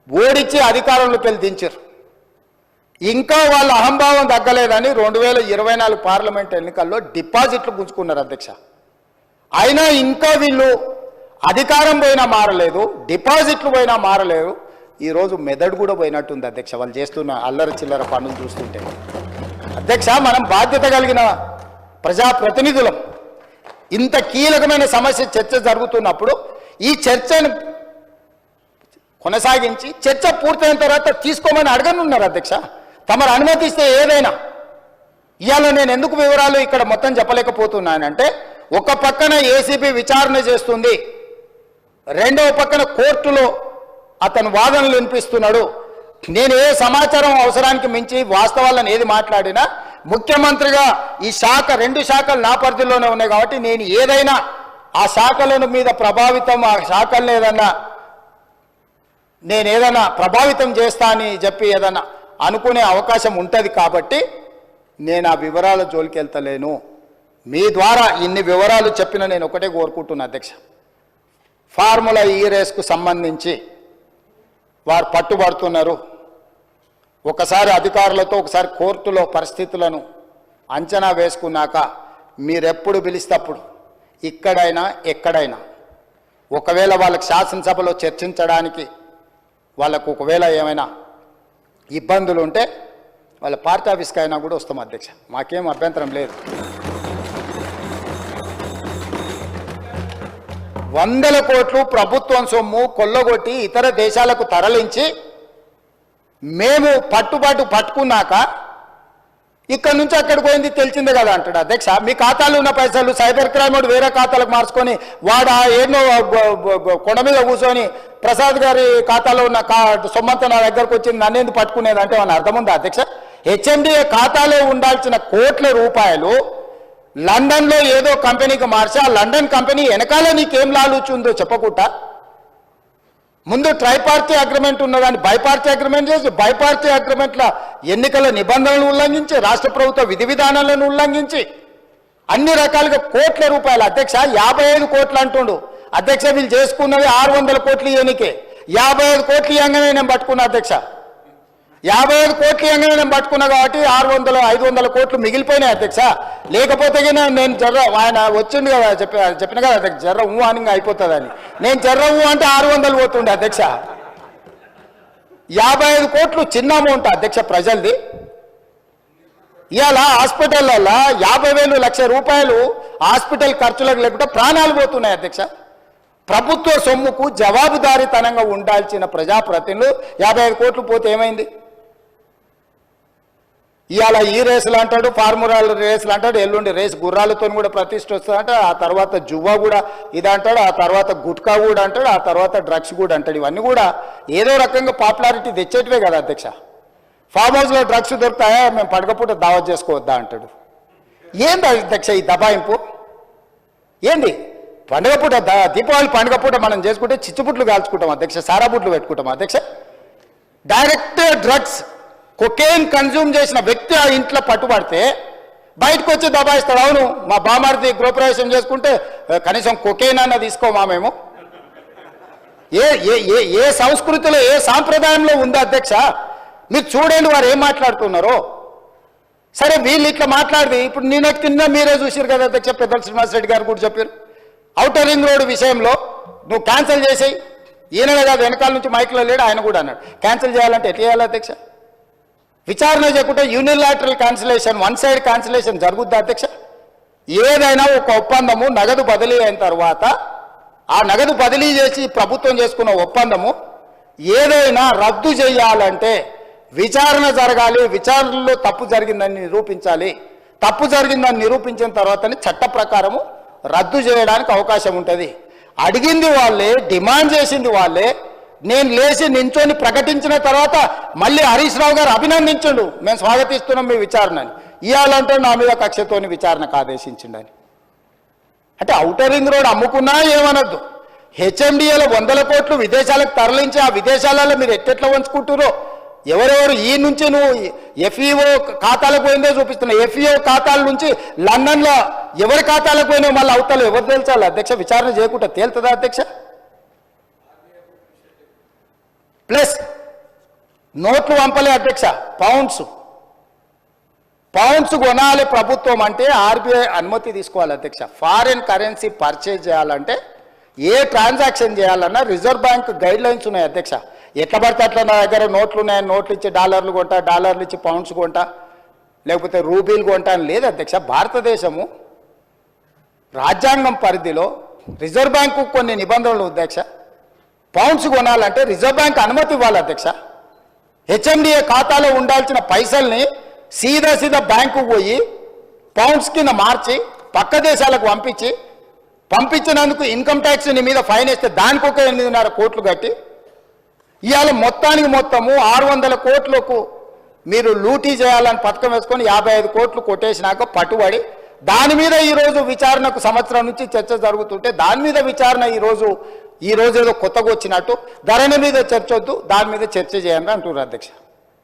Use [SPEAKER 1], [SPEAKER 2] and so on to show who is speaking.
[SPEAKER 1] ఓడించి అధికారంలోకి వెళ్ళి దించారు. ఇంకా వాళ్ళ అహంభావం తగ్గలేదని 2024 పార్లమెంట్ ఎన్నికల్లో డిపాజిట్లు గుంజుకున్నారు అధ్యక్ష. అయినా ఇంకా వీళ్ళు అధికారం పోయినా మారలేదు, డిపాజిట్లు పోయినా మారలేదు. ఈరోజు మెదడు కూడా పోయినట్టుంది అధ్యక్ష వాళ్ళు చేస్తున్న అల్లరి చిల్లర పనులు చూస్తుంటే. అధ్యక్ష, మనం బాధ్యత కలిగిన ప్రజాప్రతినిధులం. ఇంత కీలకమైన సమస్య చర్చ జరుగుతున్నప్పుడు ఈ చర్చను కొనసాగించి చర్చ పూర్తయిన తర్వాత తీసుకోమని అడగనున్నారు అధ్యక్ష. తమరు అనుమతిస్తే ఏదైనా. ఇవాళ నేను ఎందుకు వివరాలు ఇక్కడ మొత్తం చెప్పలేకపోతున్నానంటే, ఒక పక్కన ఏసీబీ విచారణ చేస్తుంది, రెండవ పక్కన కోర్టులో అతను వాదనలు వినిపిస్తున్నాడు. నేను ఏ సమాచారం అవసరానికి మించి వాస్తవాలను ఏది మాట్లాడినా ముఖ్యమంత్రిగా ఈ శాఖ 2 శాఖలు నా పరిధిలోనే ఉన్నాయి కాబట్టి నేను ఏదైనా ఆ శాఖలను మీద ప్రభావితం, ఆ శాఖలను ఏదైనా ప్రభావితం చేస్తా అని చెప్పి ఏదన్నా అనుకునే అవకాశం ఉంటుంది కాబట్టి నేను ఆ వివరాల జోలికి వెళ్తలేను. మీ ద్వారా ఇన్ని వివరాలు చెప్పిన నేను ఒకటే కోరుకుంటున్నా అధ్యక్ష, ఫార్ములా ఈ రేస్కు సంబంధించి వారు పట్టుబడుతున్నారు. ఒకసారి అధికారులతో ఒకసారి కోర్టులో పరిస్థితులను అంచనా వేసుకున్నాక మీరెప్పుడు పిలిస్తప్పుడు ఇక్కడైనా ఎక్కడైనా ఒకవేళ వాళ్ళకి శాసనసభలో చర్చించడానికి వాళ్ళకు ఒకవేళ ఏమైనా ఇబ్బందులు ఉంటే వాళ్ళ పార్టీ ఆఫీస్కి అయినా కూడా వస్తాం అధ్యక్ష, మాకేం అభ్యంతరం లేదు. 100 కోట్లు ప్రభుత్వం సొమ్ము కొల్లగొట్టి ఇతర దేశాలకు తరలించి మేము పట్టుకున్నాక ఇక్కడ నుంచి అక్కడికి పోయింది తెలిసిందే కదా అంటాడు అధ్యక్ష. మీ ఖాతాలో ఉన్న పైసలు సైబర్ క్రైమ్ వాడు వేరే ఖాతాలకు మార్చుకొని వాడు ఎన్నో కొండ మీద కూర్చొని ప్రసాద్ గారి ఖాతాలో ఉన్న సొమ్మంతా నా దగ్గరకు వచ్చింది, నన్నేందుకు పట్టుకునేది అంటే వాళ్ళని అర్థం ఉందా అధ్యక్ష? హెచ్ఎండిఏ ఖాతాలో ఉండాల్సిన కోట్ల రూపాయలు లండన్లో ఏదో కంపెనీకి మార్చి ఆ లండన్ కంపెనీ వెనకాల నీకేం లాలుచుందో చెప్పకుండా ముందు ట్రైపార్టీ అగ్రిమెంట్ ఉన్నదాన్ని బైపార్టీ అగ్రిమెంట్ చేసి బైపార్టీ అగ్రిమెంట్ల ఎన్నికల నిబంధనలు ఉల్లంఘించి రాష్ట్ర ప్రభుత్వ విధి విధానాలను ఉల్లంఘించి అన్ని రకాలుగా కోట్ల రూపాయలు అధ్యక్ష 55 కోట్లు అంటుండు అధ్యక్ష. వీళ్ళు చేసుకున్నది 600 కోట్లు ఎన్నికే. 55 కోట్లు ఇవ్వగానే నేను పట్టుకున్నా అధ్యక్ష. 55 కోట్లు ఇవ్వగానే నేను పట్టుకున్నా కాబట్టి 500 కోట్లు మిగిలిపోయినాయి అధ్యక్ష. లేకపోతే నేను ఆయన వచ్చిండు కదా చెప్పిన కదా అధ్యక్ష, ఊ అని అయిపోతుందని. నేను ఊ అంటే 600 పోతుండే అధ్యక్ష. 55 కోట్లు చిన్న అమౌంట్ అధ్యక్ష ప్రజలది. ఇవాళ హాస్పిటల్లో 50,000 లక్ష రూపాయలు హాస్పిటల్ ఖర్చులకు లేకుండా ప్రాణాలు పోతున్నాయి అధ్యక్ష. ప్రభుత్వ సొమ్ముకు జవాబుదారీతనంగా ఉండాల్సిన ప్రజాప్రతినిధులు 55 కోట్లు పోతే ఏమైంది? ఇవాళ ఈ రేసులు అంటాడు, ఫార్ములా రేసులు అంటాడు, ఎల్లుండి రేసు గుర్రాలతో కూడా ప్రతిష్ట వస్తుందంట, ఆ తర్వాత జువ్వా కూడా ఇది అంటాడు, ఆ తర్వాత గుట్కా కూడా అంటాడు, ఆ తర్వాత డ్రగ్స్ కూడా అంటాడు. ఇవన్నీ కూడా ఏదో రకంగా పాపులారిటీ తెచ్చేటివే కదా అధ్యక్ష. ఫామ్ హౌస్లో డ్రగ్స్ దొరుకుతాయా, మేము పడకపోతే దావత్ చేసుకోవద్దా అంటాడు. ఏంది అధ్యక్ష ఈ దబాయింపు? ఏంది పండుగ పూట దీపావళి పండుగ పూట మనం చేసుకుంటే చిచ్చుబుట్లు కాల్చుకుంటాం అధ్యక్ష, సారా బుట్లు పెట్టుకుంటాం అధ్యక్ష. డైరెక్ట్ డ్రగ్స్ కొకేన్ కన్జ్యూమ్ చేసిన వ్యక్తి ఆ ఇంట్లో పట్టుబడితే బయటకు వచ్చి దబాయిస్తాడు. అవును, మా బామార్ది గృహప్రవేశం చేసుకుంటే కనీసం కొకేన్ అన్న తీసుకోమా మేము? ఏ సంస్కృతిలో ఏ సాంప్రదాయంలో ఉందో అధ్యక్ష? మీరు చూడండి వారు ఏం మాట్లాడుతున్నారో. సరే వీళ్ళు ఇట్లా మాట్లాడి ఇప్పుడు నేను కింద మీరే చూసారు కదా అధ్యక్ష, పెద్దల శ్రీనివాసరెడ్డి గారు కూడా చెప్పారు, ఔటర్ రింగ్ రోడ్ విషయంలో నువ్వు క్యాన్సిల్ చేసేయి. ఈయననే కాదు వెనకాల నుంచి మైక్లో లేడు, ఆయన కూడా అన్నాడు క్యాన్సిల్ చేయాలంటే ఎట్లా చేయాలి అధ్యక్ష? విచారణ చేయకుంటే యూనిలాటరల్ క్యాన్సిలేషన్, 1 సైడ్ క్యాన్సిలేషన్ జరుగుద్దా అధ్యక్ష? ఏదైనా ఒక ఒప్పందము నగదు బదిలీ అయిన తర్వాత ఆ నగదు బదిలీ చేసి ప్రభుత్వం చేసుకున్న ఒప్పందము ఏదైనా రద్దు చేయాలంటే విచారణ జరగాలి, విచారణలో తప్పు జరిగిందని నిరూపించాలి. తప్పు జరిగిందని నిరూపించిన తర్వాతనే చట్ట ప్రకారము రద్దు చేయడానికి అవకాశం ఉంటుంది. అడిగింది వాళ్ళే, డిమాండ్ చేసింది వాళ్ళే. నేను లేచి నించొని ప్రకటించిన తర్వాత మళ్ళీ హరీష్ రావు గారు అభినందించండు, మేము స్వాగతిస్తున్నాం మీ విచారణని. ఇవ్వాలంటే నా మీద కక్షతోని విచారణకు ఆదేశించిండని. అంటే ఔటర్ రింగ్ రోడ్ అమ్ముకున్నా ఏమనొద్దు, హెచ్ఎండిఏలో 100 కోట్లు విదేశాలకు తరలించి ఆ విదేశాలలో మీరు ఎట్టెట్లా వంచుకుంటారో ఎవరెవరు ఈ నుంచి నువ్వు ఎఫ్ఈఓ ఖాతాలకు పోయిందో చూపిస్తున్నావు. ఎఫ్ఈఓ ఖాతాల నుంచి లండన్లో ఎవరి ఖాతాలకు పోయినా మళ్ళీ అవతల ఎవరు తేల్చాలి అధ్యక్ష? విచారణ చేయకుండా తేలుతుందా అధ్యక్ష? ప్లస్ నోట్లు పంపలే అధ్యక్ష, పౌండ్స్ కొనాలి ప్రభుత్వం అంటే ఆర్బీఐ అనుమతి తీసుకోవాలి అధ్యక్ష. ఫారిన్ కరెన్సీ పర్చేజ్ చేయాలంటే ఏ ట్రాన్సాక్షన్ చేయాలన్నా రిజర్వ్ బ్యాంక్ గైడ్ లైన్స్ ఉన్నాయి అధ్యక్ష. ఎట్లా పడితే అట్లా నా దగ్గర నోట్లు ఉన్నాయని నోట్లు ఇచ్చి డాలర్లు కొంటా, డాలర్లు ఇచ్చి పౌండ్స్ కొంటా, లేకపోతే రూబీలు కొంటా అని లేదు అధ్యక్ష. భారతదేశము రాజ్యాంగం పరిధిలో రిజర్వ్ బ్యాంకు కొన్ని నిబంధనలు అధ్యక్ష. పౌండ్స్ కొనాలంటే రిజర్వ్ బ్యాంక్ అనుమతి ఇవ్వాలి అధ్యక్ష. హెచ్ఎండిఏ ఖాతాలో ఉండాల్సిన పైసల్ని సీదా బ్యాంకు పోయి పౌండ్స్ కింద మార్చి పక్క దేశాలకు పంపించినందుకు ఇన్కమ్ ట్యాక్స్ నీ మీద ఫైన్ వేస్తే దానికి ఒక 8.5 కోట్లు కట్టి ఇవాళ మొత్తము 600 కోట్లకు మీరు లూటీ చేయాలని పథకం వేసుకొని 55 కోట్లు కొట్టేసినాక పట్టుబడి దాని మీద ఈరోజు విచారణకు సంవత్సరం నుంచి చర్చ జరుగుతుంటే దాని మీద విచారణ ఈరోజు ఏదో కొత్తగా వచ్చినట్టు ధరణి మీద చర్చ వద్దు, దాని మీద చర్చ చేయండి అంటున్నారు అధ్యక్ష.